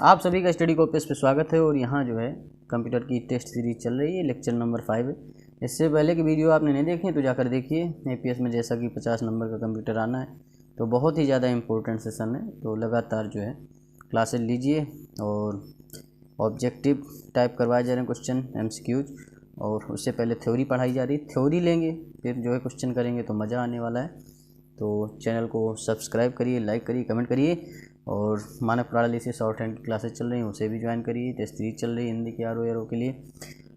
आप सभी का स्टडी कॉपीज पे स्वागत है। और यहाँ जो है कंप्यूटर की टेस्ट सीरीज चल रही है, लेक्चर नंबर 5 है। इससे पहले की वीडियो आपने नहीं देखी तो जाकर देखिए। एपीएस में जैसा कि 50 नंबर का कंप्यूटर आना है तो बहुत ही ज़्यादा इम्पोर्टेंट सेशन है, तो लगातार जो है क्लासेस लीजिए। और ऑब्जेक्टिव टाइप करवाए जा रहे हैं क्वेश्चन, एमसीक्यूज, और उससे पहले थ्योरी पढ़ाई जा रही है। थ्योरी लेंगे फिर जो है क्वेश्चन करेंगे तो मज़ा आने वाला है। तो चैनल को सब्सक्राइब करिए, लाइक करिए, कमेंट करिए। और मानक प्रणाली से शॉर्ट हैंड की क्लासेस चल रही हैं, उसे भी ज्वाइन करिए। टेस्ट सीरीज चल रही है हिंदी के आर के लिए।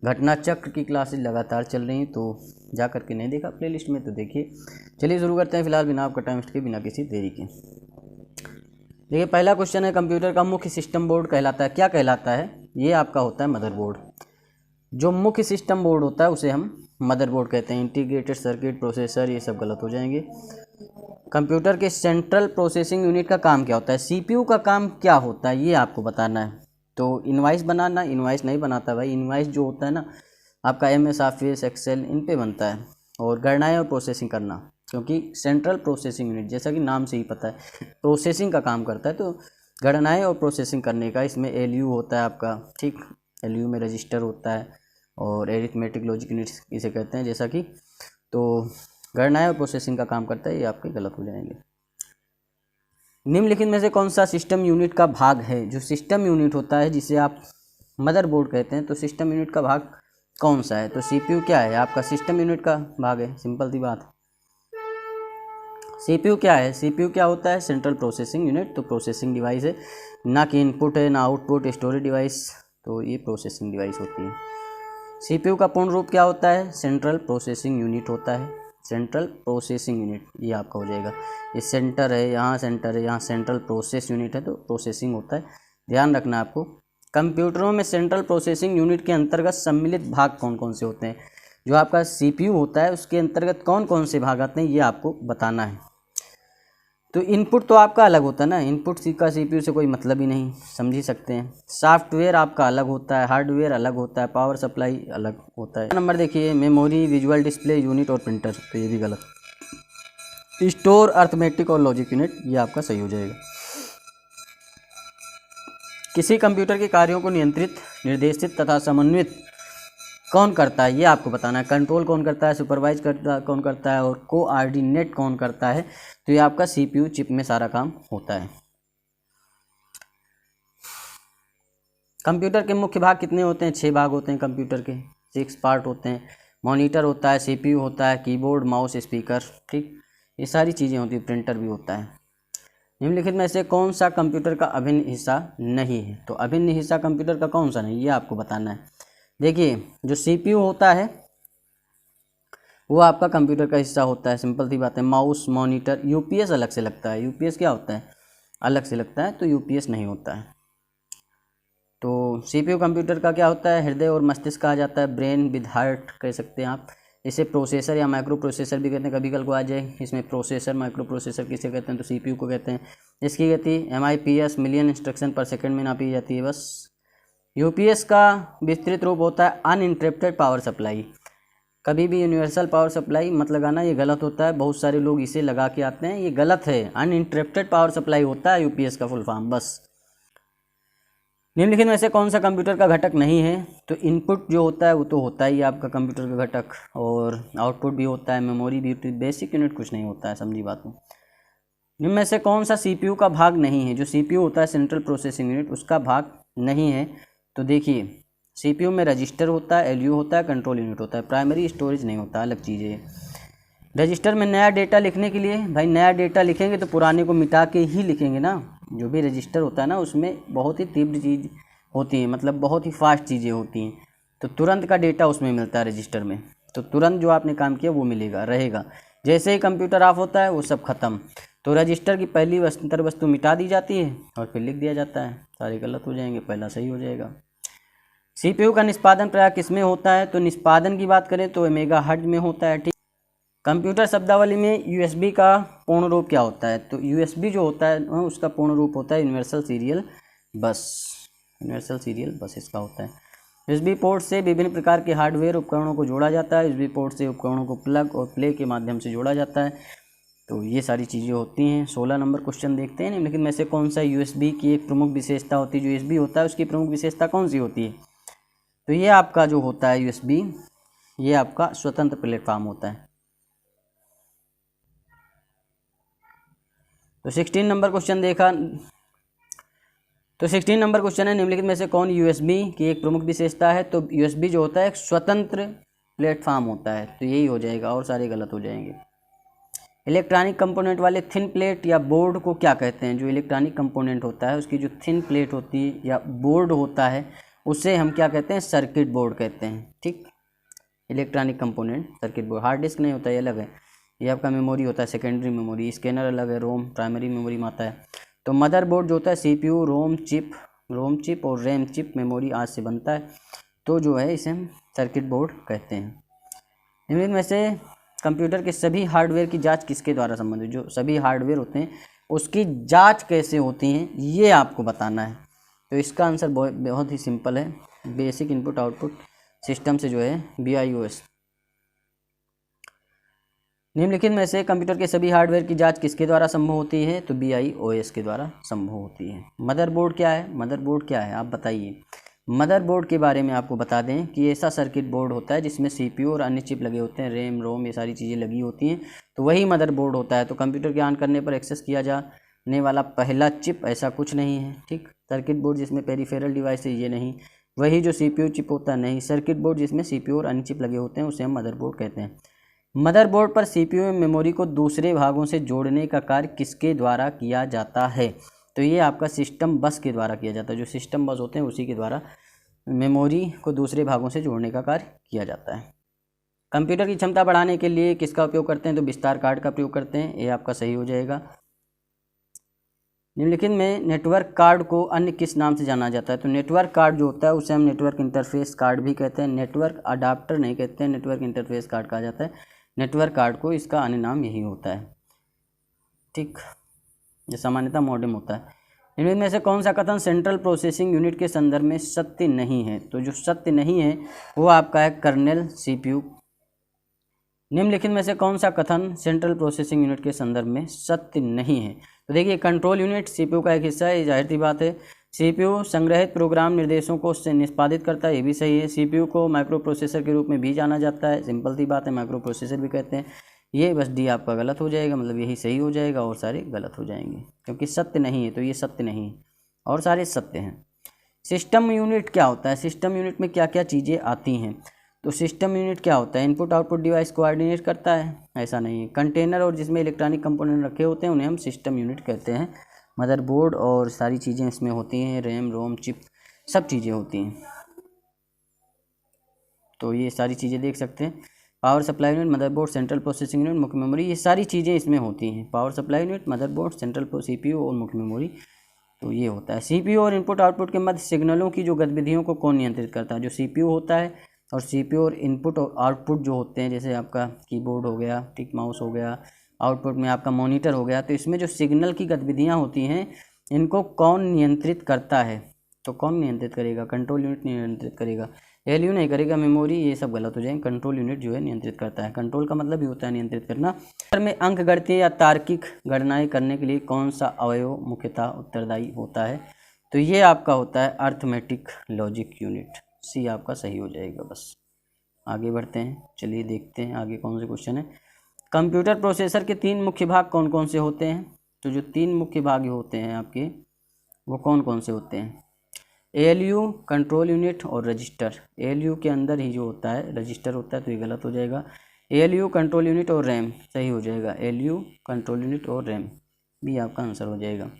घटना चक्र की क्लासेस लगातार चल रही हैं, तो जा करके नहीं देखा प्लेलिस्ट में तो देखिए। चलिए शुरू करते हैं फिलहाल बिना आपका टाइम वेस्ट के, बिना किसी देरी के। देखिए पहला क्वेश्चन है, कंप्यूटर का मुख्य सिस्टम बोर्ड कहलाता है, क्या कहलाता है? ये आपका होता है मदरबोर्ड। जो मुख्य सिस्टम बोर्ड होता है उसे हम मदरबोर्ड कहते हैं। इंटीग्रेटेड सर्किट, प्रोसेसर, ये सब गलत हो जाएंगे। कंप्यूटर के सेंट्रल प्रोसेसिंग यूनिट का काम क्या होता है? सीपीयू का काम क्या होता है ये आपको बताना है। तो इनवाइस बनाना, इनवाइस नहीं बनाता भाई। इनवाइस जो होता है ना आपका एमएस ऑफिस, एक्सेल, इन पे बनता है। और गणनाएं और प्रोसेसिंग करना, क्योंकि सेंट्रल प्रोसेसिंग यूनिट जैसा कि नाम से ही पता है प्रोसेसिंग का काम करता है। तो गणनाएं और प्रोसेसिंग करने का इसमें एलयू होता है आपका, ठीक। एलयू में रजिस्टर होता है और एरिथमेटिक लॉजिक यूनिट्स इसे कहते हैं, जैसा कि तो गणनाएं और प्रोसेसिंग का काम करता है। ये आपके गलत हो जाएंगे। निम्नलिखित में से कौन सा सिस्टम यूनिट का भाग है? जो सिस्टम यूनिट होता है जिसे आप मदरबोर्ड कहते हैं, तो सिस्टम यूनिट का भाग कौन सा है? तो सीपीयू क्या है? आपका सिस्टम यूनिट का भाग है, सिंपल सी बात। सीपीयू क्या है? सीपीयू क्या होता है? Central processing unit. तो प्रोसेसिंग डिवाइस है, ना कि इनपुट है, ना आउटपुट, स्टोरेज डिवाइस। तो ये प्रोसेसिंग डिवाइस होती है। सीपीयू का पूर्ण रूप क्या होता है? सेंट्रल प्रोसेसिंग यूनिट होता है। सेंट्रल प्रोसेसिंग यूनिट ये आपका हो जाएगा। ये सेंटर है, यहाँ सेंटर है, यहाँ सेंट्रल प्रोसेस यूनिट है, तो प्रोसेसिंग होता है। ध्यान रखना आपको। कंप्यूटरों में सेंट्रल प्रोसेसिंग यूनिट के अंतर्गत सम्मिलित भाग कौन कौन से होते हैं? जो आपका सीपीयू होता है उसके अंतर्गत कौन कौन से भाग आते हैं ये आपको बताना है। तो इनपुट तो आपका अलग होता है ना, इनपुट का सीपीयू से कोई मतलब ही नहीं, समझ ही सकते हैं। सॉफ्टवेयर आपका अलग होता है, हार्डवेयर अलग होता है, पावर सप्लाई अलग होता है। नंबर देखिए, मेमोरी, विजुअल डिस्प्ले यूनिट और प्रिंटर, तो ये भी गलत। स्टोर, अर्थमेटिक और लॉजिक यूनिट, ये आपका सही हो जाएगा। किसी कंप्यूटर के कार्यों को नियंत्रित, निर्देशित तथा समन्वित कौन करता है ये आपको बताना है। कंट्रोल कौन करता है, सुपरवाइज कौन करता है, और कोऑर्डिनेट कौन करता है? तो ये आपका सीपीयू चिप में सारा काम होता है। कंप्यूटर के मुख्य भाग कितने होते हैं? 6 भाग होते हैं कंप्यूटर के, 6 पार्ट होते हैं। मॉनिटर होता है, सीपीयू होता है, कीबोर्ड, माउस, स्पीकर, ठीक, ये सारी चीज़ें होती हैं। प्रिंटर भी होता है। निम्नलिखित में से कौन सा कंप्यूटर का अभिन्न हिस्सा नहीं है? तो अभिन्न हिस्सा कंप्यूटर का कौन सा नहीं, ये आपको बताना है। देखिए जो सीपीयू होता है वो आपका कंप्यूटर का हिस्सा होता है, सिंपल सी बात है। माउस, मॉनिटर, यूपीएस अलग से लगता है। यूपीएस क्या होता है? अलग से लगता है, तो यूपीएस नहीं होता है। तो सीपीयू कंप्यूटर का क्या होता है? हृदय और मस्तिष्क कहा जाता है, ब्रेन विद हार्ट कह सकते हैं आप। इसे प्रोसेसर या माइक्रो प्रोसेसर भी कहते हैं, कभी कल को आ जाए। इसमें प्रोसेसर, माइक्रो प्रोसेसर किसे कहते हैं? तो सीपीयू को कहते हैं। इसकी गति MIPS, मिलियन इंस्ट्रक्शन पर सेकंड में नापी जाती है बस। यूपीएस का विस्तृत रूप होता है अनइंटरप्टेड पावर सप्लाई। कभी भी यूनिवर्सल पावर सप्लाई मत लगाना, ये गलत होता है। बहुत सारे लोग इसे लगा के आते हैं, ये गलत है। अनइंटरप्टेड पावर सप्लाई होता है यूपीएस का फुल फॉर्म बस। निम्नलिखित में से कौन सा कंप्यूटर का घटक नहीं है? तो इनपुट जो होता है वो तो होता ही आपका कंप्यूटर का घटक, और आउटपुट भी होता है, मेमोरी भी, बेसिक यूनिट कुछ नहीं होता है, समझी बात में। निम्न में से कौन सा सीपीयू का भाग नहीं है? जो सीपीयू होता है सेंट्रल प्रोसेसिंग यूनिट, उसका भाग नहीं है। तो देखिए सीपीयू में रजिस्टर होता है, एलयू होता है, कंट्रोल यूनिट होता है, प्राइमरी स्टोरेज नहीं होता, अलग चीज़ है। रजिस्टर में नया डेटा लिखने के लिए, भाई नया डेटा लिखेंगे तो पुराने को मिटा के ही लिखेंगे ना। जो भी रजिस्टर होता है ना उसमें बहुत ही तीव्र चीज़ होती है, मतलब बहुत ही फास्ट चीज़ें होती हैं, तो तुरंत का डेटा उसमें मिलता है रजिस्टर में। तो तुरंत जो आपने काम किया वो मिलेगा, रहेगा। जैसे ही कंप्यूटर ऑफ होता है वो सब खत्म। तो रजिस्टर की पहली अंतर वस्तु मिटा दी जाती है और फिर लिख दिया जाता है। सारे गलत हो जाएंगे, पहला सही हो जाएगा। सीपीयू का निष्पादन प्रायः किसमें होता है? तो निष्पादन की बात करें तो मेगाहर्ट्ज में होता है, ठीक। कंप्यूटर शब्दावली में यूएसबी का पूर्ण रूप क्या होता है? तो यूएसबी जो होता है उसका पूर्ण रूप होता है यूनिवर्सल सीरियल बस। यूनिवर्सल सीरियल बस इसका होता है। यूएसबी पोर्ट से विभिन्न प्रकार के हार्डवेयर उपकरणों को जोड़ा जाता है। यूएसबी पोर्ट से उपकरणों को प्लग और प्ले के माध्यम से जोड़ा जाता है। तो ये सारी चीज़ें होती हैं। 16 नंबर क्वेश्चन देखते हैं। लेकिन में से कौन सा यूएसबी की एक प्रमुख विशेषता होती है? जो यूएसबी होता है उसकी प्रमुख विशेषता कौन सी होती है? तो ये आपका जो होता है यूएसबी, ये आपका स्वतंत्र प्लेटफॉर्म होता है। तो 16 नंबर क्वेश्चन देखा। तो 16 नंबर क्वेश्चन है, निम्नलिखित में से कौन यूएसबी की एक प्रमुख विशेषता है? तो यूएसबी जो होता है एक स्वतंत्र प्लेटफॉर्म होता है, तो यही हो जाएगा और सारे गलत हो जाएंगे। इलेक्ट्रॉनिक कंपोनेंट वाले थिन प्लेट या बोर्ड को क्या कहते हैं? जो इलेक्ट्रॉनिक कंपोनेंट होता है उसकी जो थिन प्लेट होती है या बोर्ड होता है उसे हम क्या कहते हैं? सर्किट बोर्ड कहते हैं। ठीक, electronic component circuit board. Hard disk नहीं होता, ये अलग है। ये आपका मेमोरी होता है, सेकेंडरी मेमोरी। स्कैनर अलग है, रोम प्राइमरी मेमोरी में आता है। तो मदरबोर्ड जो होता है सीपीयू, रोम चिप और रैम चिप मेमोरी आज से बनता है, तो जो है इसे हम सर्किट बोर्ड कहते हैं। इनमें से कंप्यूटर के सभी हार्डवेयर की जांच किसके द्वारा संबंधित? जो सभी हार्डवेयर होते हैं उसकी जांच कैसे होती हैं ये आपको बताना है। तो इसका आंसर बहुत ही सिंपल है, बेसिक इनपुट आउटपुट सिस्टम से जो है BIOS। निम्नलिखित में से कंप्यूटर के सभी हार्डवेयर की जांच किसके द्वारा संभव होती है? तो BIOS के द्वारा संभव होती है। मदरबोर्ड क्या है? मदरबोर्ड क्या है आप बताइए। मदरबोर्ड के बारे में आपको बता दें कि ऐसा सर्किट बोर्ड होता है जिसमें CPU और अन्य चिप लगे होते हैं, रैम रोम ये सारी चीज़ें लगी होती हैं, तो वही मदरबोर्ड होता है। तो कंप्यूटर के ऑन करने पर एक्सेस किया जाने वाला पहला चिप ऐसा कुछ नहीं है। ठीक, सर्किट बोर्ड जिसमें पेरिफेरल डिवाइस है ये नहीं, वही जो CPU चिप होता है नहीं, सर्किट बोर्ड जिसमें CPU और अन्य चिप लगे होते हैं उसे हम मदरबोर्ड कहते हैं। मदरबोर्ड पर CPU में मेमोरी को दूसरे भागों से जोड़ने का कार्य किसके द्वारा किया जाता है? तो ये आपका सिस्टम बस के द्वारा किया जाता है। जो सिस्टम बस होते हैं उसी के द्वारा मेमोरी को दूसरे भागों से जोड़ने का कार्य किया जाता है। कंप्यूटर की क्षमता बढ़ाने के लिए किसका उपयोग करते हैं? तो विस्तार कार्ड का प्रयोग करते हैं, ये आपका सही हो जाएगा। निम्नलिखित में नेटवर्क कार्ड को अन्य किस नाम से जाना जाता है? तो नेटवर्क कार्ड जो होता है उसे हम नेटवर्क इंटरफेस कार्ड भी कहते हैं, नेटवर्क अडाप्टर नहीं कहते हैं, नेटवर्क इंटरफेस कार्ड कहा जाता है। नेटवर्क कार्ड को इसका अन्य नाम यही होता है। ठीक, ये सामान्यतः मॉडेम होता है। इनमें में से कौन सा कथन सेंट्रल प्रोसेसिंग यूनिट के संदर्भ में सत्य नहीं है? तो जो सत्य नहीं है वो आपका है कर्नेल CPU। निम्नलिखित में से कौन सा कथन सेंट्रल प्रोसेसिंग यूनिट के संदर्भ में सत्य नहीं है? तो देखिए, कंट्रोल यूनिट CPU का एक हिस्सा है, जाहिर सी बात है। CPU संग्रहित प्रोग्राम निर्देशों को उससे निष्पादित करता है, ये भी सही है। CPU को माइक्रो प्रोसेसर के रूप में भी जाना जाता है, सिंपल सी बात है, माइक्रो प्रोसेसर भी कहते हैं। ये बस डी आपका गलत हो जाएगा, मतलब यही सही हो जाएगा और सारे गलत हो जाएंगे, क्योंकि सत्य नहीं है तो ये सत्य नहीं है और सारे सत्य हैं। सिस्टम यूनिट क्या होता है? सिस्टम यूनिट में क्या क्या चीज़ें आती हैं? तो सिस्टम यूनिट क्या होता है? इनपुट आउटपुट डिवाइस कोऑर्डिनेट करता है? ऐसा नहीं है। कंटेनर और जिसमें इलेक्ट्रॉनिक कंपोनेंट रखे होते हैं उन्हें हम सिस्टम यूनिट कहते हैं। मदरबोर्ड और सारी चीज़ें इसमें होती हैं, रैम रोम चिप सब चीज़ें होती हैं, तो ये सारी चीज़ें देख सकते हैं। Power supply unit, motherboard, central processing unit, मुख्य मेमोरी, ये सारी चीज़ें इसमें होती हैं। Power supply unit, motherboard, central CPU और मुख्य मेमोरी, तो ये होता है। CPU और इनपुट आउटपुट के मध्य सिग्नलों की जो गतिविधियों को कौन नियंत्रित करता है? जो CPU होता है, और CPU और इनपुट और आउटपुट जो होते हैं, जैसे आपका कीबोर्ड हो गया, टिक माउस हो गया, आउटपुट में आपका मॉनिटर हो गया, तो इसमें जो सिग्नल की गतिविधियाँ होती हैं इनको कौन नियंत्रित करता है? तो कौन नियंत्रित करेगा? कंट्रोल यूनिट नियंत्रित करेगा, ALU नहीं करेगा, मेमोरी, ये सब गलत हो जाएंगे। कंट्रोल यूनिट जो है नियंत्रित करता है। कंट्रोल का मतलब ही होता है नियंत्रित करना। में अंक गणितीय या तार्किक गणनाएं करने के लिए कौन सा अवयव मुख्यतः उत्तरदायी होता है? तो ये आपका होता है अर्थमेटिक लॉजिक यूनिट। सी आपका सही हो जाएगा। बस आगे बढ़ते हैं, चलिए देखते हैं आगे कौन से क्वेश्चन है। कंप्यूटर प्रोसेसर के 3 मुख्य भाग कौन कौन से होते हैं? तो जो 3 मुख्य भाग होते हैं आपके वो कौन कौन से होते हैं? ALU, कंट्रोल यूनिट और रजिस्टर। ALU के अंदर ही जो होता है रजिस्टर होता है, तो ये गलत हो जाएगा। ALU, कंट्रोल यूनिट और रैम सही हो जाएगा। ALU, कंट्रोल यूनिट और रैम भी आपका आंसर हो जाएगा।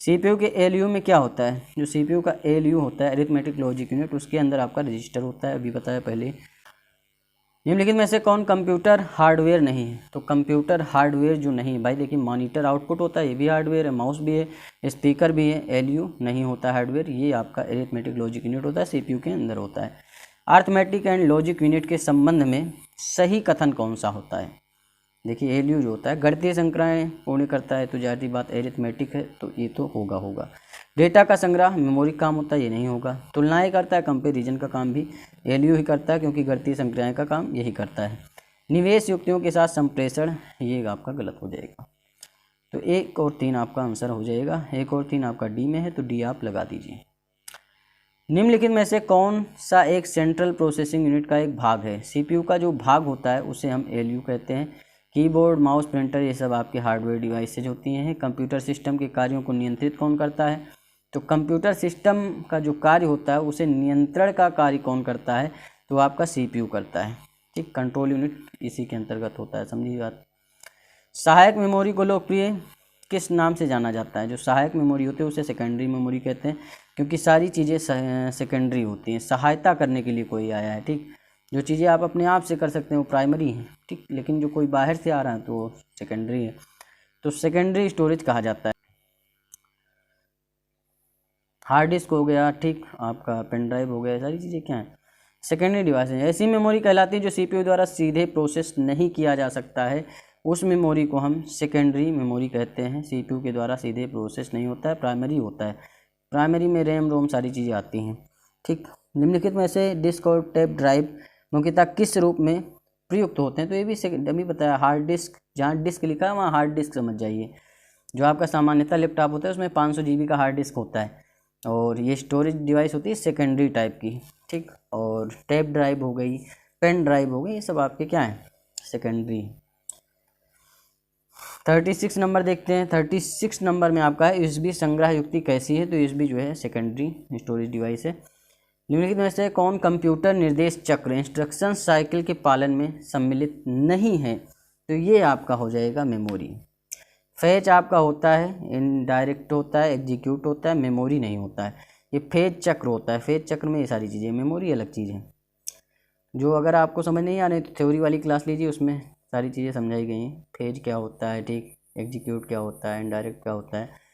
CPU के ALU में क्या होता है? जो CPU का ALU होता है अरिथमेटिक लॉजिक यूनिट, उसके अंदर आपका रजिस्टर होता है, अभी बताया पहले। निम्नलिखित में से कौन कंप्यूटर हार्डवेयर नहीं है? तो कंप्यूटर हार्डवेयर जो नहीं है, भाई देखिए, मॉनिटर आउटपुट होता है, ये भी हार्डवेयर है, माउस भी है, स्पीकर भी है, ALU नहीं होता हार्डवेयर, ये आपका अरिथमेटिक लॉजिक यूनिट होता है, CPU के अंदर होता है। अरिथमेटिक एंड लॉजिक यूनिट के संबंध में सही कथन कौन सा होता है? देखिए, ALU जो होता है गणितीय संक्रियाएं पूर्ण करता है, तो जाहिर बात अरिथमेटिक है, तो ये तो होगा। डेटा का संग्रह मेमोरी काम होता है, ये नहीं होगा। तुलनाएं करता है, कंपैरिजन का काम भी ALU ही करता है, क्योंकि गणितीय संक्रियाएं का काम यही करता है। निवेश युक्तियों के साथ संप्रेषण, ये आपका गलत हो जाएगा। तो 1 और 3 आपका आंसर हो जाएगा। 1 और 3 आपका डी में है, तो डी आप लगा दीजिए। निम्नलिखित में से कौन सा एक सेंट्रल प्रोसेसिंग यूनिट का एक भाग है? सीपीयू का जो भाग होता है उसे हम एलयू कहते हैं। कीबोर्ड, माउस, प्रिंटर, ये सब आपके हार्डवेयर डिवाइसेज होती हैं। कंप्यूटर सिस्टम के कार्यों को नियंत्रित कौन करता है? तो कंप्यूटर सिस्टम का जो कार्य होता है उसे नियंत्रण का कार्य कौन करता है? तो आपका सीपीयू करता है। ठीक, कंट्रोल यूनिट इसी के अंतर्गत होता है, समझिए बात। सहायक मेमोरी को लोकप्रिय किस नाम से जाना जाता है? जो सहायक मेमोरी होती है उसे सेकेंडरी मेमोरी कहते हैं, क्योंकि सारी चीज़ें सेकेंडरी होती हैं, सहायता करने के लिए कोई आया है। ठीक, जो चीज़ें आप अपने आप से कर सकते हैं वो प्राइमरी हैं। ठीक, लेकिन जो कोई बाहर से आ रहा है तो वो सेकेंडरी है, तो सेकेंडरी स्टोरेज कहा जाता है। हार्ड डिस्क हो गया, ठीक, आपका पेन ड्राइव हो गया, सारी चीज़ें क्या हैं? सेकेंडरी डिवाइस है। ऐसी मेमोरी कहलाती है जो सीपीयू द्वारा सीधे प्रोसेस नहीं किया जा सकता है, उस मेमोरी को हम सेकेंडरी मेमोरी कहते हैं। सीपीयू के द्वारा सीधे प्रोसेस नहीं होता है, प्राइमरी होता है। प्राइमरी में रैम रोम सारी चीज़ें आती हैं। ठीक, निम्नलिखित में से डिस्क और टेप ड्राइव मुख्यतः किस रूप में प्रयुक्त होते हैं? तो ये भी अभी बताया, हार्ड डिस्क, जहाँ डिस्क लिखा है वहाँ हार्ड डिस्क समझ जाइए। जो आपका सामान्यतः लैपटॉप होता है उसमें 500 GB का हार्ड डिस्क होता है, और ये स्टोरेज डिवाइस होती है सेकेंडरी टाइप की। ठीक, और टेप ड्राइव हो गई, पेन ड्राइव हो गई, ये सब आपके क्या हैं? सेकेंडरी। 36 नंबर देखते हैं। 36 नंबर में आपका है यूएसबी संग्रह युक्ति कैसी है? तो यूएसबी जो है सेकेंडरी स्टोरेज डिवाइस है। निम्नलिखित में से कौन कंप्यूटर निर्देश चक्र इंस्ट्रक्शन साइकिल के पालन में सम्मिलित नहीं है? तो ये आपका हो जाएगा मेमोरी। फेच आपका होता है, इनडायरेक्ट होता है, एग्जीक्यूट होता है, मेमोरी नहीं होता है। ये फेच चक्र होता है। फेच चक्र में ये सारी चीज़ें, मेमोरी अलग चीज़ है। जो अगर आपको समझ नहीं आ रही तो थ्योरी वाली क्लास लीजिए, उसमें सारी चीज़ें समझाई गई हैं। फेज क्या होता है, ठीक, एग्जीक्यूट क्या होता है, इनडायरेक्ट क्या होता है।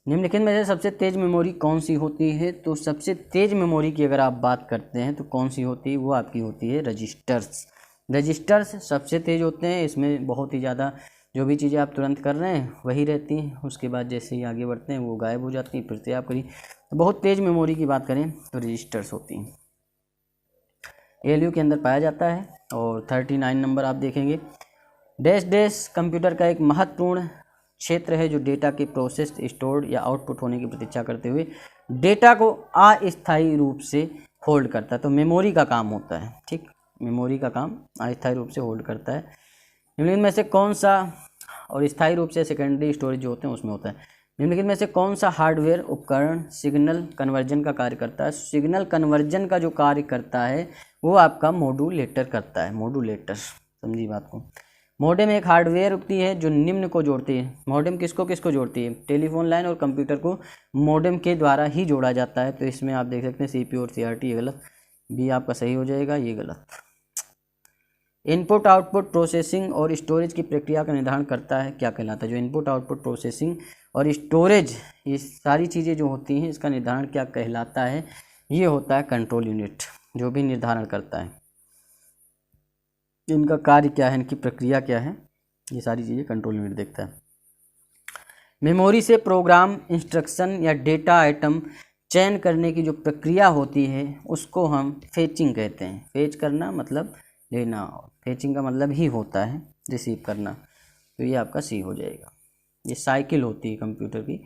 निम्नलिखित में से सबसे तेज़ मेमोरी कौन सी होती है? तो सबसे तेज़ मेमोरी की अगर आप बात करते हैं तो कौन सी होती है? वो आपकी होती है रजिस्टर्स। रजिस्टर्स सबसे तेज़ होते हैं। इसमें बहुत ही ज़्यादा जो भी चीज़ें आप तुरंत कर रहे हैं वही रहती हैं, उसके बाद जैसे ही आगे बढ़ते हैं वो गायब हो जाती हैं, फिर से आप करिए। तो बहुत तेज़ मेमोरी की बात करें तो रजिस्टर्स होती हैं, एलयू के अंदर पाया जाता है। और 39 नंबर आप देखेंगे, डैश डैश कंप्यूटर का एक महत्वपूर्ण क्षेत्र है जो डेटा के प्रोसेस, स्टोर्ड या आउटपुट होने की प्रतीक्षा करते हुए डेटा को अस्थायी रूप से होल्ड करता है। तो मेमोरी का काम होता है। ठीक, मेमोरी का काम अस्थायी रूप से होल्ड करता है। निम्नलिखित में से कौन सा, और स्थायी रूप से सेकेंडरी स्टोरेज जो होते हैं उसमें होता है। निम्नलिखित में से कौन सा हार्डवेयर उपकरण सिग्नल कन्वर्जन का कार्य करता है? सिग्नल कन्वर्जन का जो कार्य करता है वो आपका मॉड्यूलेटर करता है। मॉड्यूलेटर, समझिए बात को। मॉडेम एक हार्डवेयर युक्ति है जो निम्न को जोड़ती है। मॉडेम किसको किसको जोड़ती है? टेलीफोन लाइन और कंप्यूटर को मॉडेम के द्वारा ही जोड़ा जाता है। तो इसमें आप देख सकते हैं सीपीयू और सीआरटी, ये गलत, बी आपका सही हो जाएगा, ये गलत। इनपुट आउटपुट प्रोसेसिंग और स्टोरेज की प्रक्रिया का निर्धारण करता है, क्या कहलाता है? जो इनपुट आउटपुट प्रोसेसिंग और स्टोरेज, ये सारी चीज़ें जो होती हैं इसका निर्धारण क्या कहलाता है? ये होता है कंट्रोल यूनिट, जो भी निर्धारण करता है इनका कार्य क्या है, इनकी प्रक्रिया क्या है, ये सारी चीज़ें कंट्रोल यूनिट देखता है। मेमोरी से प्रोग्राम, इंस्ट्रक्शन या डेटा आइटम चयन करने की जो प्रक्रिया होती है उसको हम फेचिंग कहते हैं। फेच करना मतलब लेना, फेचिंग का मतलब ही होता है रिसीव करना। तो ये आपका सी हो जाएगा। ये साइकिल होती है कंप्यूटर की।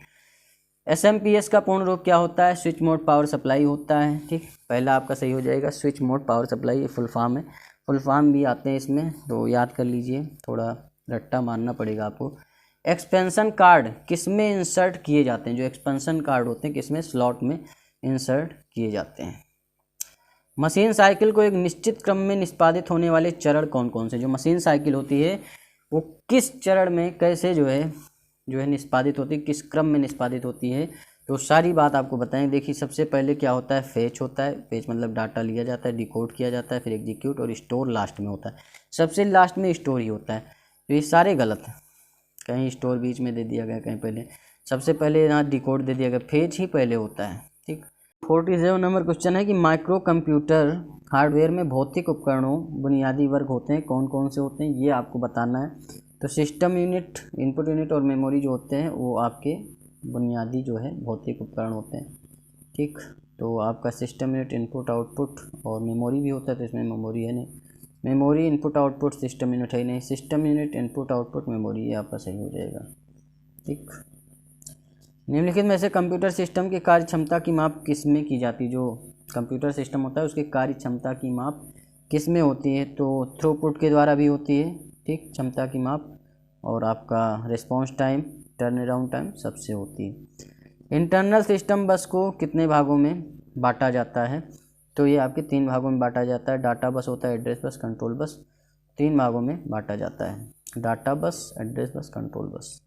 एसएमपीएस का पूर्ण रूप क्या होता है? स्विच मोड पावर सप्लाई होता है। ठीक, पहला आपका सही हो जाएगा, स्विच मोड पावर सप्लाई, ये फुल फॉर्म है। फुल फॉर्म भी आते हैं इसमें, तो याद कर लीजिए, थोड़ा रट्टा मारना पड़ेगा आपको। एक्सपेंशन कार्ड किस में इंसर्ट किए जाते हैं? जो एक्सपेंशन कार्ड होते हैं किस में? स्लॉट में इंसर्ट किए जाते हैं। मशीन साइकिल को एक निश्चित क्रम में निष्पादित होने वाले चरण कौन कौन से? जो मशीन साइकिल होती है वो किस चरण में कैसे जो है निष्पादित होती है, किस क्रम में निष्पादित होती है, तो सारी बात आपको बताएं। देखिए, सबसे पहले क्या होता है? फेच होता है। फेच मतलब डाटा लिया जाता है, डिकोड किया जाता है, फिर एग्जीक्यूट, और स्टोर लास्ट में होता है। सबसे लास्ट में स्टोर ही होता है। तो ये सारे गलत हैं, कहीं स्टोर बीच में दे दिया गया, कहीं पहले। सबसे पहले यहाँ डिकोड दे दिया गया, फेच ही पहले होता है। ठीक, 47 नंबर क्वेश्चन है कि माइक्रो कंप्यूटर हार्डवेयर में भौतिक उपकरणों बुनियादी वर्ग होते हैं, कौन कौन से होते हैं ये आपको बताना है। तो सिस्टम यूनिट, इनपुट यूनिट और मेमोरी जो होते हैं वो आपके बुनियादी जो है भौतिक उपकरण होते हैं। ठीक, तो आपका सिस्टम यूनिट, इनपुट आउटपुट और मेमोरी भी होता है, तो इसमें मेमोरी है नहीं। Memory input output system unit है नहीं, system unit input output memory, ये आपका सही हो जाएगा। ठीक, निम्नलिखित में से कंप्यूटर सिस्टम की कार्य क्षमता की माप किस में की जाती है? जो कंप्यूटर सिस्टम होता है उसकी कार्य क्षमता की माप किस में होती है? तो थ्रूपुट के द्वारा भी होती है, ठीक, क्षमता की माप, और आपका response time, turn around time सबसे होती है। इंटरनल सिस्टम बस को कितने भागों में बांटा जाता है? तो ये आपके 3 भागों में बांटा जाता है। डाटा बस होता है, एड्रेस बस, कंट्रोल बस, 3 भागों में बांटा जाता है। डाटा बस, एड्रेस बस, कंट्रोल बस।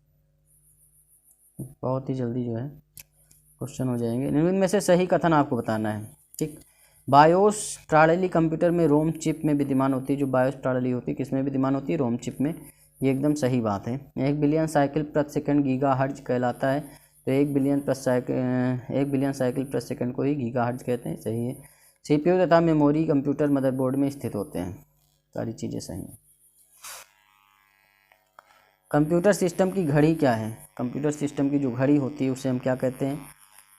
बहुत ही जल्दी जो है क्वेश्चन हो जाएंगे। निम्न में से सही कथन आपको बताना है। ठीक, बायोस प्रणाली कंप्यूटर में रोम चिप में विद्यमान होती है। जो बायोस प्रणाली होती है किस में विद्यमान होती है? रोम चिप में। ये एकदम सही बात है। 1 बिलियन साइकिल प्रति सेकंड गीगाहर्ट्ज कहलाता है। तो 1 बिलियन साइकिल प्रति सेकंड को ही गीगाहर्ट्ज कहते हैं, सही है। सीपीयू तथा मेमोरी कंप्यूटर मदरबोर्ड में स्थित होते हैं, सारी चीज़ें सही हैं। कंप्यूटर सिस्टम की घड़ी क्या है? कंप्यूटर सिस्टम की जो घड़ी होती है उसे हम क्या कहते हैं?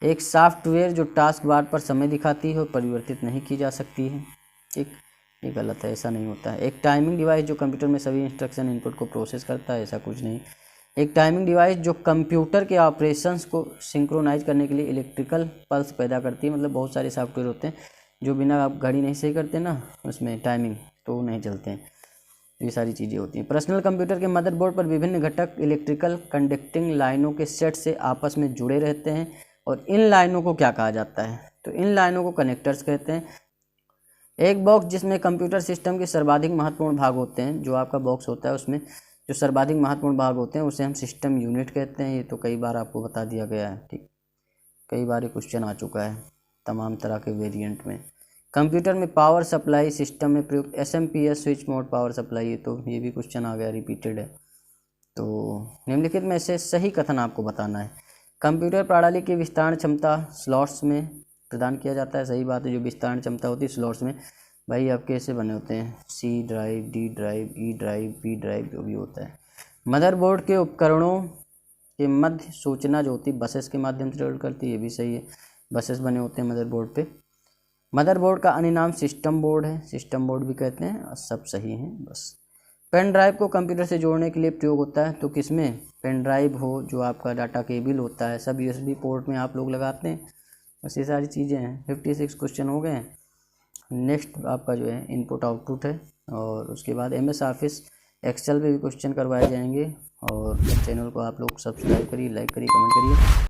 एक सॉफ्टवेयर जो टास्क बार पर समय दिखाती है और परिवर्तित नहीं की जा सकती है। ठीक, ये गलत है, ऐसा नहीं होता है। एक टाइमिंग डिवाइस जो कंप्यूटर में सभी इंस्ट्रक्शन इनपुट को प्रोसेस करता है, ऐसा कुछ नहीं। एक टाइमिंग डिवाइस जो कंप्यूटर के ऑपरेशंस को सिंक्रोनाइज करने के लिए इलेक्ट्रिकल पल्स पैदा करती है। मतलब बहुत सारे सॉफ्टवेयर होते हैं जो बिना आप घड़ी नहीं सही करते ना उसमें टाइमिंग, तो वो नहीं चलते हैं। ये सारी चीज़ें होती हैं। पर्सनल कंप्यूटर के मदरबोर्ड पर विभिन्न घटक इलेक्ट्रिकल कंडक्टिंग लाइनों के सेट से आपस में जुड़े रहते हैं, और इन लाइनों को क्या कहा जाता है? तो इन लाइनों को कनेक्टर्स कहते हैं। एक बॉक्स जिसमें कंप्यूटर सिस्टम के सर्वाधिक महत्वपूर्ण भाग होते हैं, जो आपका बॉक्स होता है उसमें जो सर्वाधिक महत्वपूर्ण भाग होते हैं उसे हम सिस्टम यूनिट कहते हैं। ये तो कई बार आपको बता दिया गया है। ठीक, कई बार ये क्वेश्चन आ चुका है तमाम तरह के वेरिएंट में। कंप्यूटर में पावर सप्लाई सिस्टम में प्रयुक्त SMPS switch mode power supply, तो ये भी क्वेश्चन आ गया, रिपीटेड है। तो निम्नलिखित में से सही कथन आपको बताना है। कंप्यूटर प्रणाली की विस्तारण क्षमता स्लॉट्स में प्रदान किया जाता है, सही बात है। जो विस्तारण क्षमता होती है स्लॉट्स में, भाई आपके ऐसे बने होते हैं, C drive, D drive, E drive, P drive, जो भी होता है। मदरबोर्ड के उपकरणों के मध्य सूचना जो होती है बसेस के माध्यम से ट्रेवल करती है, ये भी सही है। बसेस बने होते हैं मदरबोर्ड पे। मदरबोर्ड का अन्य नाम सिस्टम बोर्ड है, सिस्टम बोर्ड भी कहते हैं। सब सही हैं बस। पेन ड्राइव को कंप्यूटर से जोड़ने के लिए प्रयोग होता है, तो किसमें? पेन ड्राइव हो, जो आपका डाटा केबल होता है, सब USB पोर्ट में आप लोग लगाते हैं। बस ये सारी चीज़ें हैं। 56 क्वेश्चन हो गए हैं। नेक्स्ट आपका जो है इनपुट आउटपुट है, और उसके बाद MS ऑफिस एक्सेल पे भी क्वेश्चन करवाए जाएंगे। और चैनल को आप लोग सब्सक्राइब करिए, लाइक करिए, कमेंट करिए।